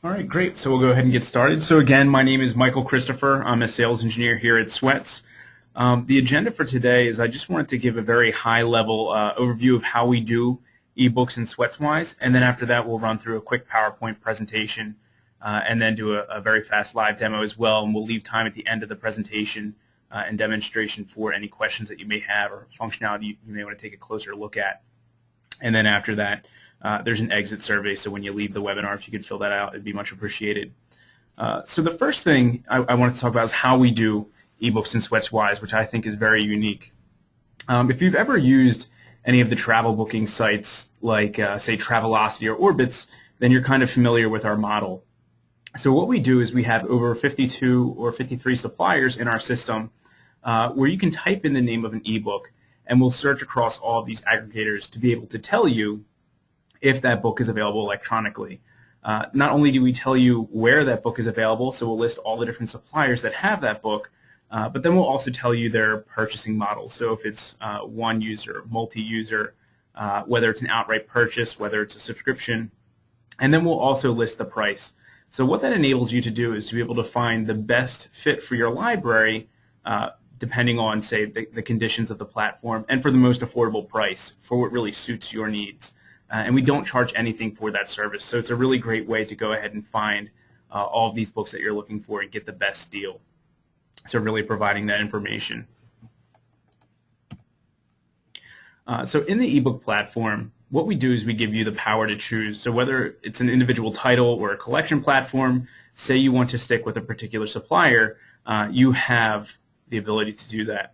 All right, great. So we'll go ahead and get started. So again, my name is Michael Christopher. I'm a sales engineer here at Swets. The agenda for today is I just wanted to give a very high-level overview of how we do eBooks in SwetsWise, and then after that we'll run through a quick PowerPoint presentation and then do a very fast live demo as well, and we'll leave time at the end of the presentation and demonstration for any questions that you may have or functionality you may want to take a closer look at. And then after that, there's an exit survey, so when you leave the webinar, if you could fill that out, it'd be much appreciated. So the first thing I wanted to talk about is how we do eBooks in SwetsWise, which I think is very unique. If you've ever used any of the travel booking sites like, say, Travelocity or Orbitz, then you're kind of familiar with our model. So what we do is we have over 52 or 53 suppliers in our system where you can type in the name of an ebook, and we'll search across all of these aggregators to be able to tell you if that book is available electronically. Not only do we tell you where that book is available, so we'll list all the different suppliers that have that book, but then we'll also tell you their purchasing model. So if it's one user, multi-user, whether it's an outright purchase, whether it's a subscription, and then we'll also list the price. So what that enables you to do is to be able to find the best fit for your library depending on, say, the conditions of the platform, and for the most affordable price for what really suits your needs. And we don't charge anything for that service, so it's a really great way to go ahead and find all of these books that you're looking for and get the best deal. So really providing that information. So in the ebook platform, what we do is we give you the power to choose. So whether it's an individual title or a collection platform, say you want to stick with a particular supplier, you have the ability to do that.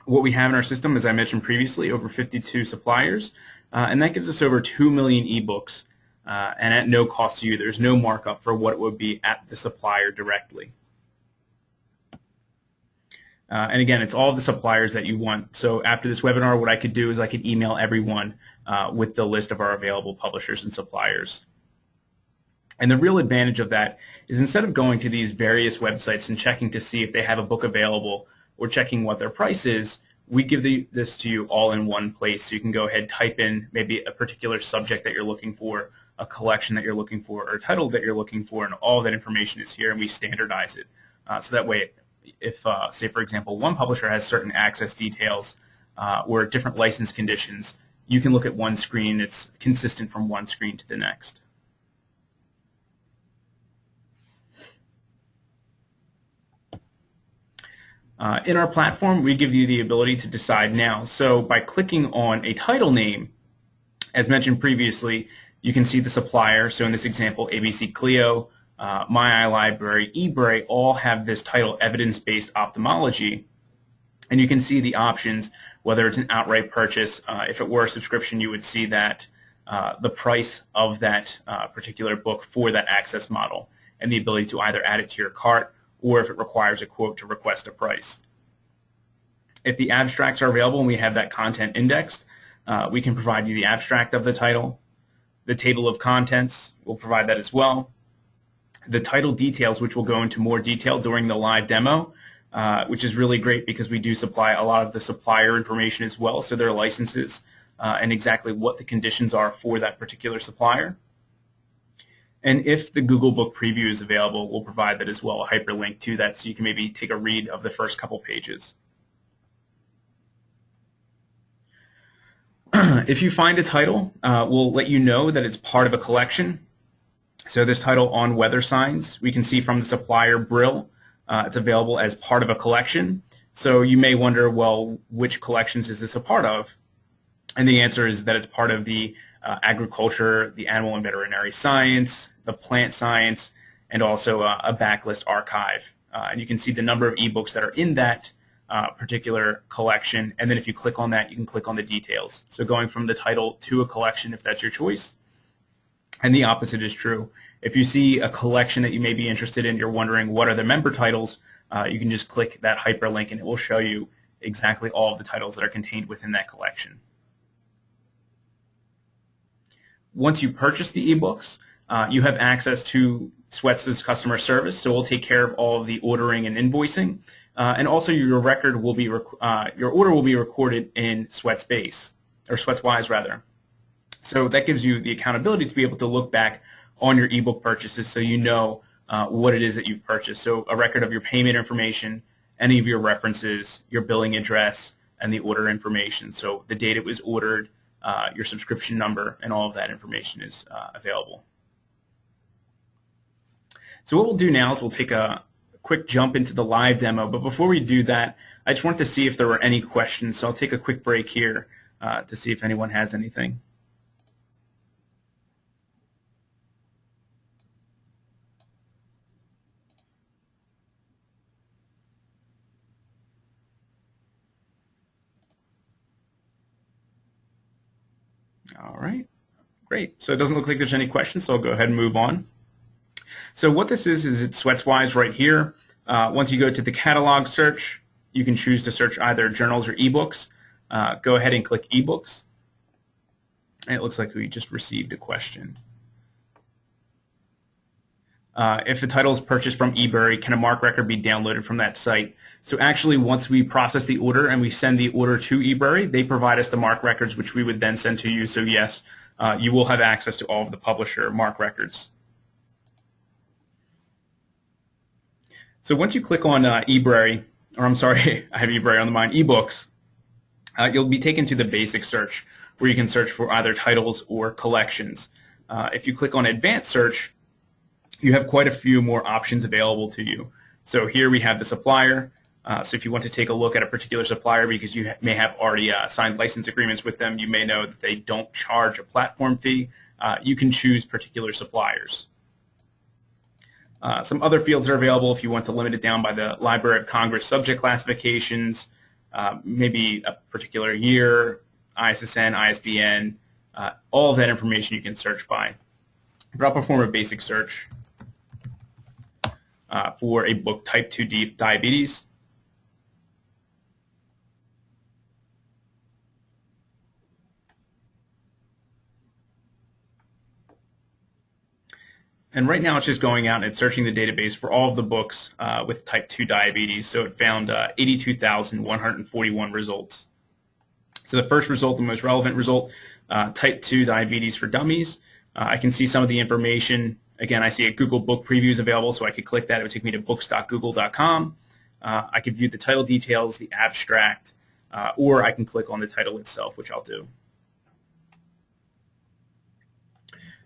What we have in our system, as I mentioned previously, over 52 suppliers, and that gives us over 2 million ebooks, and at no cost to you. There's no markup for what it would be at the supplier directly. And again, it's all the suppliers that you want. So after this webinar, what I could do is I could email everyone with the list of our available publishers and suppliers. And the real advantage of that is instead of going to these various websites and checking to see if they have a book available or checking what their price is, we give this to you all in one place. So you can go ahead, type in maybe a particular subject that you're looking for, a collection that you're looking for, or a title that you're looking for, and all that information is here, and we standardize it. So that way, if, say, for example, one publisher has certain access details or different license conditions, you can look at one screen. It's consistent from one screen to the next. In our platform, we give you the ability to decide now. So by clicking on a title name, as mentioned previously, you can see the supplier. So in this example, ABC Clio, My Eye Library, eBray all have this title, Evidence-Based Ophthalmology. And you can see the options, whether it's an outright purchase. If it were a subscription, you would see that the price of that particular book for that access model and the ability to either add it to your cart or if it requires a quote to request a price. If the abstracts are available and we have that content indexed, we can provide you the abstract of the title. The table of contents, we'll provide that as well. The title details, which will go into more detail during the live demo, which is really great because we do supply a lot of the supplier information as well, so their licenses and exactly what the conditions are for that particular supplier. And if the Google Book Preview is available, we'll provide that as well, a hyperlink to that, so you can maybe take a read of the first couple pages. If you find a title, we'll let you know that it's part of a collection. So this title, On Weather Signs, we can see from the supplier Brill, it's available as part of a collection. So you may wonder, well, which collections is this a part of? And the answer is that it's part of the agriculture, the animal and veterinary science, the plant science, and also a backlist archive. And you can see the number of ebooks that are in that particular collection, and then if you click on that, you can click on the details. So going from the title to a collection, if that's your choice. And the opposite is true. If you see a collection that you may be interested in, you're wondering what are the member titles, you can just click that hyperlink and it will show you exactly all of the titles that are contained within that collection. Once you purchase the ebooks, you have access to Swets' customer service, so we'll take care of all of the ordering and invoicing, and also your record will be your order will be recorded in SwetsBase or SwetsWise rather. So that gives you the accountability to be able to look back on your ebook purchases so you know what it is that you've purchased. So a record of your payment information, any of your references, your billing address, and the order information. So the date it was ordered, your subscription number, and all of that information is available. So what we'll do now is we'll take a quick jump into the live demo, but before we do that, I just wanted to see if there were any questions, so I'll take a quick break here to see if anyone has anything. All right, great. So it doesn't look like there's any questions, so I'll go ahead and move on. So what this is it's SwetsWise right here. Once you go to the catalog search, you can choose to search either journals or ebooks. Go ahead and click eBooks. And it looks like we just received a question. If the title is purchased from eBury, can a MARC record be downloaded from that site? So actually, once we process the order and we send the order to eBury, they provide us the MARC records, which we would then send to you. So yes, you will have access to all of the publisher MARC records. So once you click on eBury, or I'm sorry, I have eBury on the mind, eBooks, you'll be taken to the basic search where you can search for either titles or collections. If you click on advanced search, you have quite a few more options available to you. So here we have the supplier. So if you want to take a look at a particular supplier because you may have already signed license agreements with them, you may know that they don't charge a platform fee. You can choose particular suppliers. Some other fields are available if you want to limit it down by the Library of Congress subject classifications, maybe a particular year, ISSN, ISBN, all of that information you can search by. But I'll perform a basic search for a book type 2 diabetes. And right now it's just going out and it's searching the database for all of the books with type 2 diabetes. So it found 82,141 results. So the first result, the most relevant result, type 2 diabetes for dummies. I can see some of the information. Again, I see a Google book previews available, so I could click that. It would take me to books.google.com. I could view the title details, the abstract, or I can click on the title itself, which I'll do.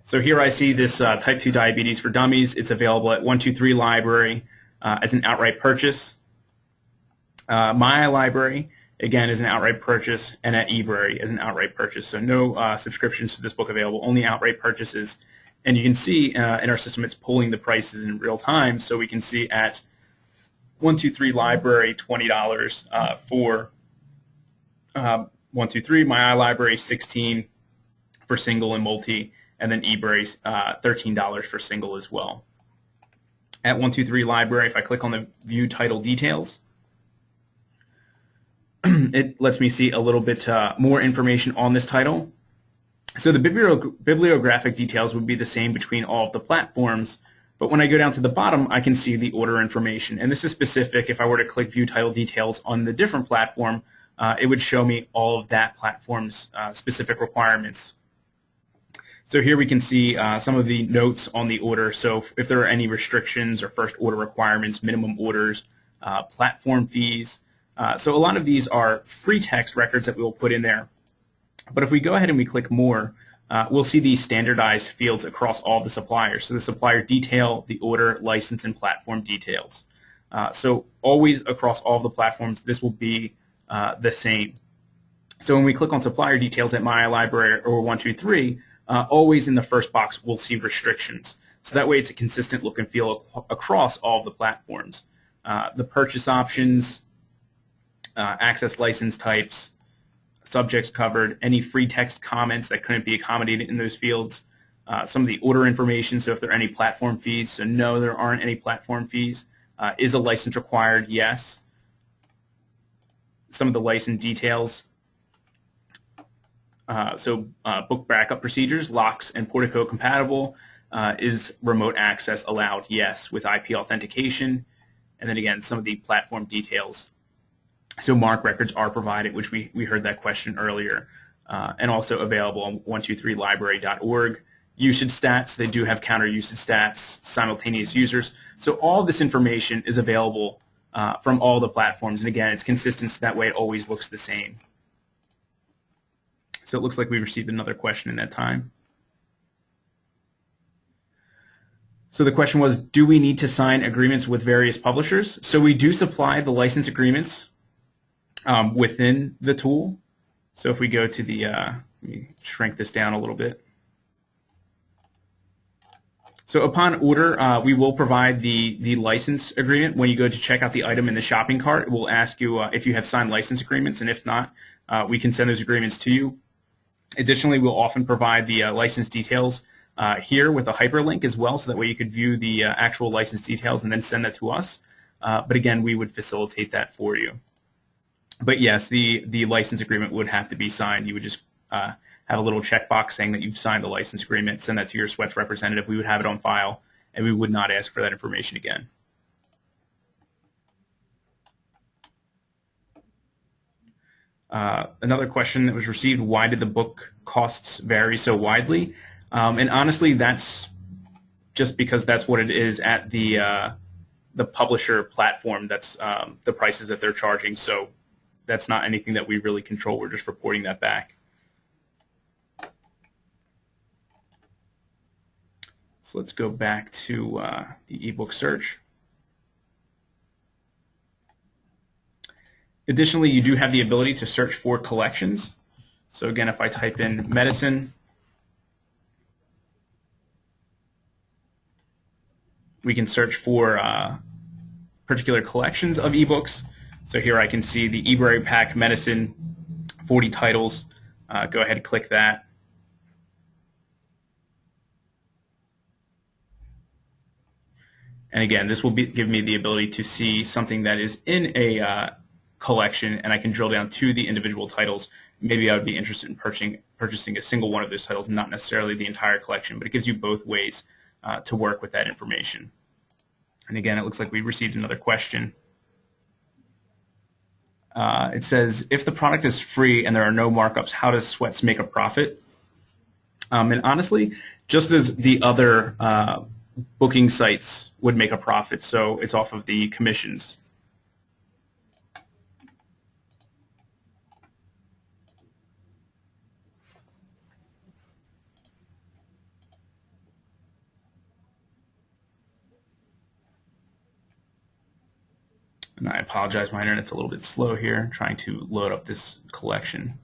So here I see this type 2 diabetes for dummies. It's available at 123 Library as an outright purchase. My Library, again, is an outright purchase, and at eBury as an outright purchase. So no subscriptions to this book available, only outright purchases. And you can see in our system it's pulling the prices in real time. So we can see at 123 Library, $20 for 123. My Library, $16 for single and multi. And then eBury's $13 for single as well. At 123 Library, if I click on the View Title Details, it lets me see a little bit more information on this title. So the bibliographic details would be the same between all of the platforms, but when I go down to the bottom, I can see the order information. And this is specific. If I were to click View Title Details on the different platform, it would show me all of that platform's specific requirements. So here we can see some of the notes on the order. So if there are any restrictions or first order requirements, minimum orders, platform fees. So a lot of these are free text records that we will put in there. But if we go ahead and we click more, we'll see these standardized fields across all the suppliers. So the supplier detail, the order, license, and platform details. So always across all of the platforms, this will be the same. So when we click on supplier details at My Library or 123, always in the first box we'll see restrictions. So that way it's a consistent look and feel across all of the platforms. The purchase options, access license types, subjects covered, any free text comments that couldn't be accommodated in those fields, some of the order information, so if there are any platform fees, so no, there aren't any platform fees. Is a license required? Yes. Some of the license details. Book backup procedures, locks and Portico compatible. Is remote access allowed? Yes, with IP authentication. And then again, some of the platform details. So MARC records are provided, which we heard that question earlier, and also available on 123library.org. usage stats. They do have counter usage stats, simultaneous users. So all this information is available from all the platforms. And again, it's consistent, so that way it always looks the same. So it looks like we received another question in that time. So the question was, do we need to sign agreements with various publishers? So we do supply the license agreements within the tool. So if we go to the, let me shrink this down a little bit. So upon order, we will provide the license agreement. When you go to check out the item in the shopping cart, it will ask you if you have signed license agreements, and if not, we can send those agreements to you. Additionally, we'll often provide the license details here with a hyperlink as well, so that way you could view the actual license details and then send that to us. But again, we would facilitate that for you. But yes, the license agreement would have to be signed. You would just have a little checkbox saying that you've signed the license agreement, send that to your Swets representative. We would have it on file, and we would not ask for that information again. Another question that was received, why did the book costs vary so widely? And honestly, that's just because that's what it is at the publisher platform. That's the prices that they're charging. So that's not anything that we really control. We're just reporting that back. So let's go back to the ebook search. Additionally, you do have the ability to search for collections. So again, if I type in medicine, we can search for particular collections of ebooks. So here I can see the eBrary Pack Medicine, 40 titles. Go ahead and click that. And again, this will give me the ability to see something that is in a collection, and I can drill down to the individual titles. Maybe I would be interested in purchasing a single one of those titles, not necessarily the entire collection, but it gives you both ways to work with that information. And again, it looks like we received another question. It says, if the product is free and there are no markups, how does Swets make a profit? And honestly, just as the other booking sites would make a profit, so it's off of the commissions. And I apologize, my internet's a little bit slow here, trying to load up this collection.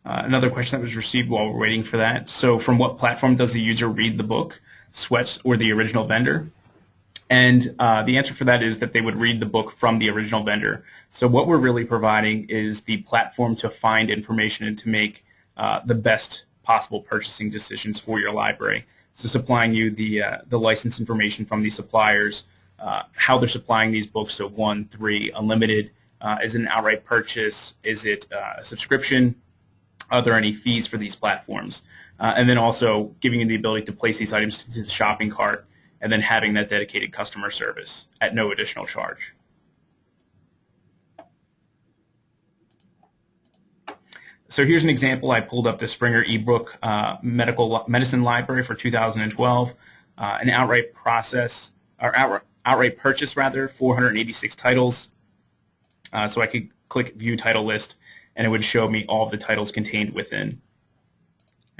Another question that was received while we're waiting for that. So from what platform does the user read the book, Swets or the original vendor? And the answer for that is that they would read the book from the original vendor. So what we're really providing is the platform to find information and to make the best possible purchasing decisions for your library. So supplying you the license information from the suppliers, how they're supplying these books, so 1, 3, unlimited, is it an outright purchase, is it a subscription, are there any fees for these platforms? And then also giving you the ability to place these items into the shopping cart and then having that dedicated customer service at no additional charge. So here's an example. I pulled up the Springer ebook medicine library for 2012, an outright purchase, 486 titles. So I could click View Title List, and it would show me all of the titles contained within.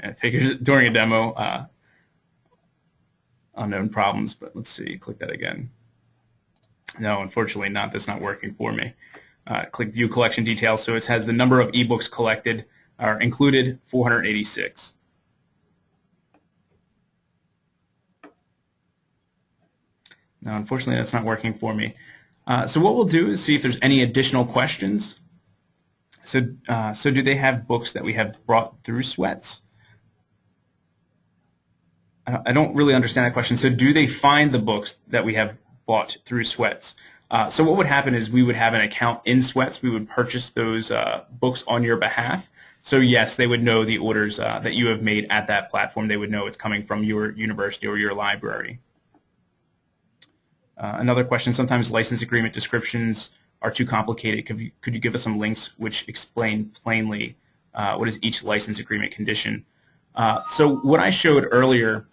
And I figured during a demo, unknown problems, but let's see, click that again. No, unfortunately not. That's not working for me. Click View Collection Details, so it has the number of ebooks collected or included, 486. No, unfortunately that's not working for me. So what we'll do is see if there's any additional questions. So do they have books that we have brought through Swets? I don't really understand that question. So do they find the books that we have bought through Swets? So what would happen is we would have an account in Swets. We would purchase those books on your behalf. So yes, they would know the orders that you have made at that platform. They would know it's coming from your university or your library. Another question, sometimes license agreement descriptions are too complicated. Could you give us some links which explain plainly what is each license agreement condition? So what I showed earlier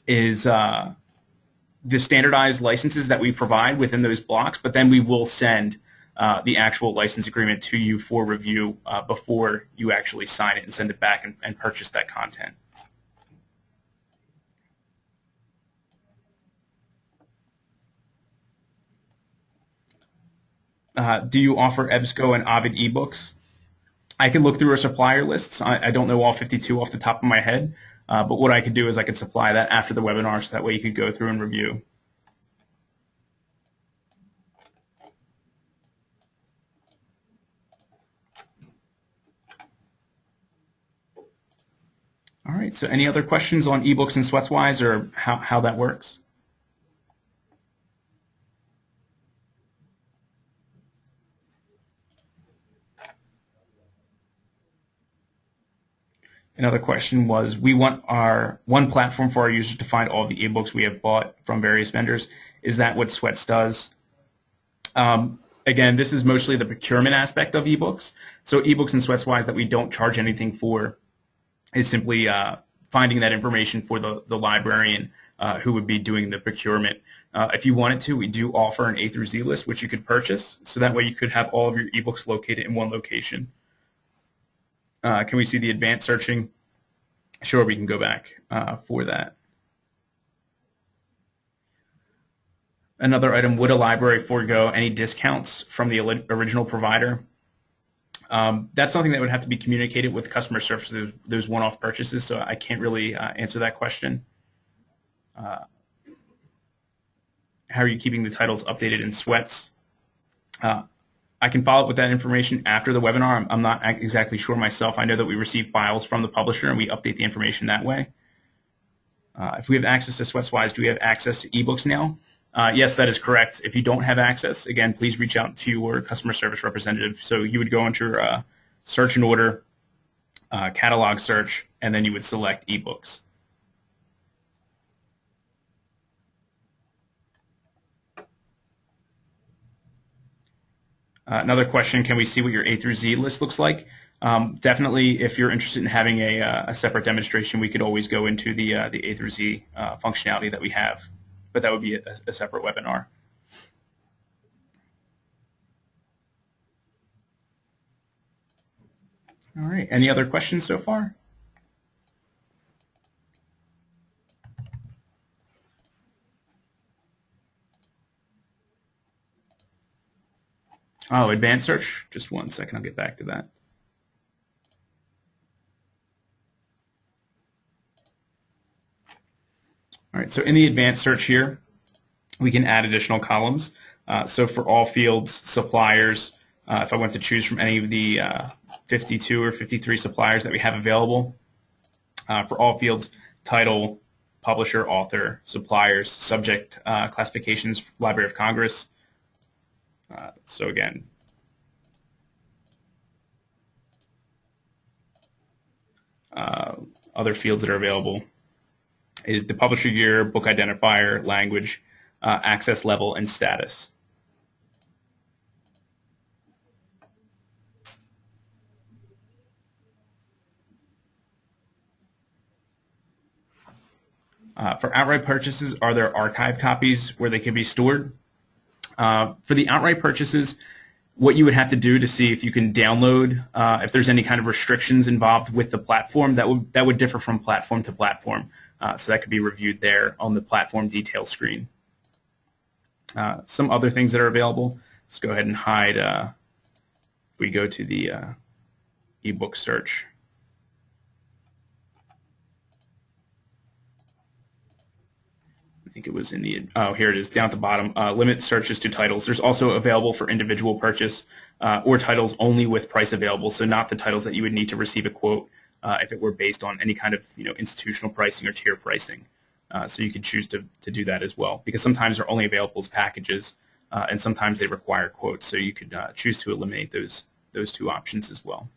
is the standardized licenses that we provide within those blocks, but then we will send the actual license agreement to you for review before you actually sign it and send it back and purchase that content. Do you offer EBSCO and Ovid eBooks? I can look through our supplier lists. I don't know all 52 off the top of my head, but what I could do is I could supply that after the webinar so that way you could go through and review. All right, so any other questions on eBooks and SwetsWise or how that works? Another question was, we want our one platform for our users to find all the ebooks we have bought from various vendors. Is that what Swets does? Again, this is mostly the procurement aspect of ebooks. So ebooks and SwetsWise that we don't charge anything for is simply finding that information for the librarian who would be doing the procurement. If you wanted to, we do offer an A through Z list which you could purchase, so that way you could have all of your ebooks located in one location. Can we see the advanced searching? Sure, we can go back for that. Another item, would a library forego any discounts from the original provider? That's something that would have to be communicated with customer service, those one-off purchases, so I can't really answer that question. How are you keeping the titles updated in Swets? I can follow up with that information after the webinar. I'm not exactly sure myself. I know that we receive files from the publisher and we update the information that way. If we have access to SwetsWise, do we have access to eBooks now? Yes, that is correct. If you don't have access, again, please reach out to your customer service representative. So you would go into your search and order, catalog search, and then you would select eBooks. Another question, can we see what your A through Z list looks like? Definitely, if you're interested in having a separate demonstration, we could always go into the A through Z functionality that we have, but that would be a separate webinar. All right, any other questions so far? Oh, advanced search, just one second, I'll get back to that. All right, so in the advanced search here, we can add additional columns. So for all fields, suppliers, if I went to choose from any of the 52 or 53 suppliers that we have available, for all fields, title, publisher, author, suppliers, subject, classifications, Library of Congress. So again, other fields that are available is the publisher year, book identifier, language, access level, and status. For outright purchases, are there archive copies where they can be stored? For the outright purchases, what you would have to do to see if you can download, if there's any kind of restrictions involved with the platform, that would differ from platform to platform. So that could be reviewed there on the platform detail screen. Some other things that are available, let's go ahead and hide, if we go to the ebook search. I think it was in the, oh, here it is, down at the bottom, limit searches to titles. There's also available for individual purchase or titles only with price available, so not the titles that you would need to receive a quote if it were based on any kind of institutional pricing or tier pricing. So you could choose to do that as well, because sometimes they're only available as packages and sometimes they require quotes, so you could choose to eliminate those two options as well.